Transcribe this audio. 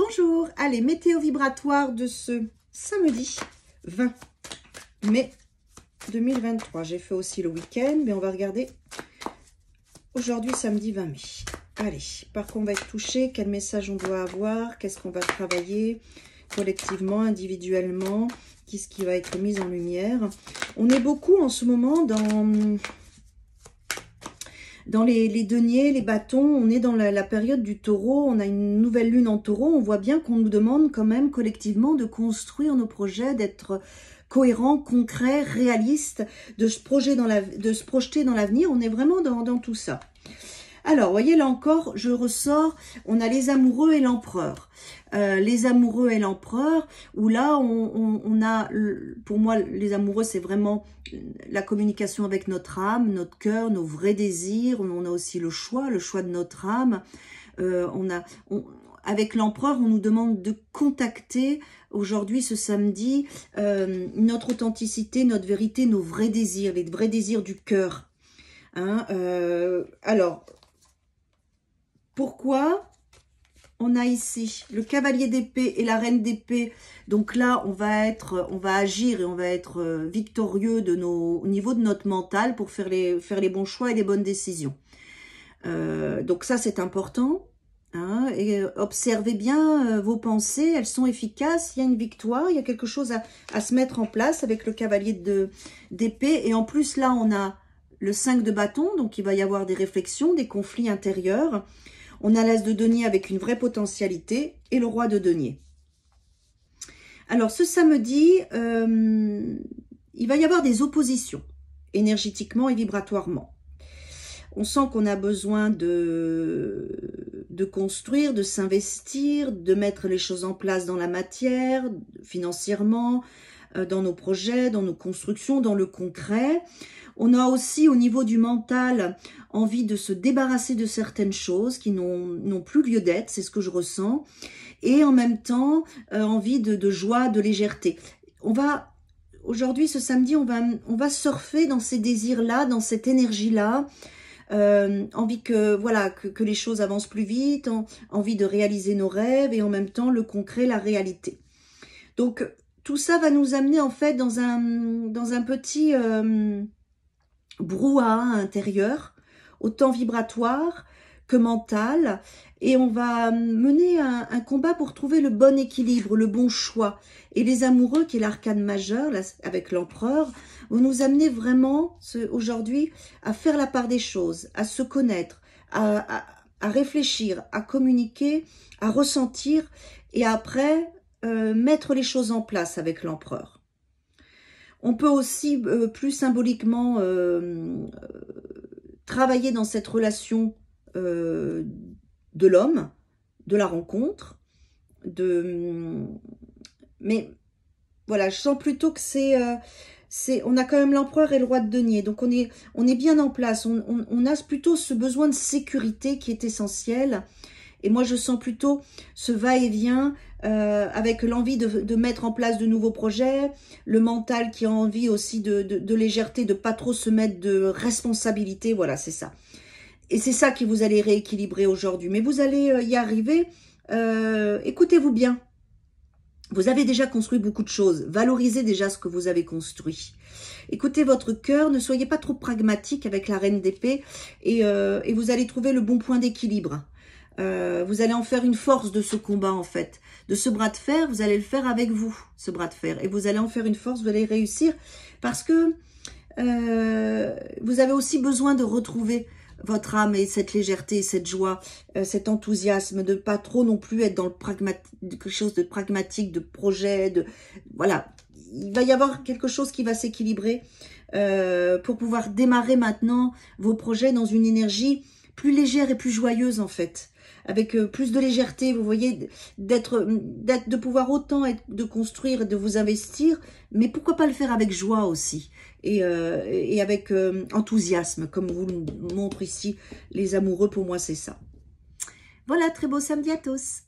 Bonjour, allez, météo vibratoire de ce samedi 20 mai 2023. J'ai fait aussi le week-end, mais on va regarder aujourd'hui samedi 20 mai. Allez, par quoi on va être touché, quel message on doit avoir, qu'est-ce qu'on va travailler collectivement, individuellement, qu'est-ce qui va être mis en lumière. On est beaucoup en ce moment dans les deniers, les bâtons, on est dans la période du taureau, on a une nouvelle lune en taureau, on voit bien qu'on nous demande quand même collectivement de construire nos projets, d'être cohérent, concret, réaliste, de se projeter dans l'avenir, on est vraiment dans tout ça. Alors, vous voyez, là encore, je ressors, on a les amoureux et l'empereur. Les amoureux et l'empereur, où là, on a, pour moi, les amoureux, c'est vraiment la communication avec notre âme, notre cœur, nos vrais désirs. On a aussi le choix de notre âme. Avec l'empereur, on nous demande de contacter, aujourd'hui, ce samedi, notre authenticité, notre vérité, nos vrais désirs, les vrais désirs du cœur. Hein, alors, pourquoi on a ici le cavalier d'épée et la reine d'épée? Donc là, on va agir et on va être victorieux au niveau de notre mental pour faire les bons choix et les bonnes décisions. Donc ça, c'est important. Hein, et observez bien vos pensées, elles sont efficaces, il y a une victoire, il y a quelque chose à se mettre en place avec le cavalier d'épée. Et en plus, là, on a le 5 de bâton, donc il va y avoir des réflexions, des conflits intérieurs. On a l'as de denier avec une vraie potentialité et le roi de denier. Alors, ce samedi, il va y avoir des oppositions, énergétiquement et vibratoirement. On sent qu'on a besoin de construire, de s'investir, de mettre les choses en place dans la matière, financièrement, dans nos projets, dans nos constructions, dans le concret. On a aussi au niveau du mental envie de se débarrasser de certaines choses qui n'ont plus lieu d'être, c'est ce que je ressens. Et en même temps, envie de joie, de légèreté. Aujourd'hui, ce samedi, on va surfer dans ces désirs-là, dans cette énergie-là. Envie que les choses avancent plus vite, envie de réaliser nos rêves et en même temps le concret, la réalité. Donc, tout ça va nous amener en fait dans un petit brouhaha intérieur, autant vibratoire que mental, et on va mener un combat pour trouver le bon équilibre, le bon choix. Et les amoureux, qui est l'arcane majeur, là, avec l'empereur, vont nous amener vraiment aujourd'hui à faire la part des choses, à se connaître, à réfléchir, à communiquer, à ressentir, et après mettre les choses en place avec l'empereur. On peut aussi plus symboliquement travailler dans cette relation de l'homme, de la rencontre, mais voilà, je sens plutôt que on a quand même l'empereur et le roi de denier, donc on est bien en place, on a plutôt ce besoin de sécurité qui est essentiel. Et moi, je sens plutôt ce va-et-vient avec l'envie de mettre en place de nouveaux projets, le mental qui a envie aussi de légèreté, de pas trop se mettre de responsabilité. Voilà, c'est ça. Et c'est ça que vous allez rééquilibrer aujourd'hui. Mais vous allez y arriver. Écoutez-vous bien. Vous avez déjà construit beaucoup de choses. Valorisez déjà ce que vous avez construit. Écoutez votre cœur. Ne soyez pas trop pragmatique avec la reine d'épée. Et vous allez trouver le bon point d'équilibre. Vous allez en faire une force de ce combat en fait, de ce bras de fer, vous allez le faire avec vous, ce bras de fer, et vous allez en faire une force, vous allez réussir, parce que vous avez aussi besoin de retrouver votre âme et cette légèreté, cette joie, cet enthousiasme, de pas trop non plus être dans quelque chose de pragmatique, de projet, voilà, il va y avoir quelque chose qui va s'équilibrer pour pouvoir démarrer maintenant vos projets dans une énergie plus légère et plus joyeuse en fait, avec plus de légèreté, vous voyez, de pouvoir autant de construire, de vous investir, mais pourquoi pas le faire avec joie aussi, et avec enthousiasme, comme vous le montrent ici les amoureux, pour moi c'est ça. Voilà, très beau samedi à tous.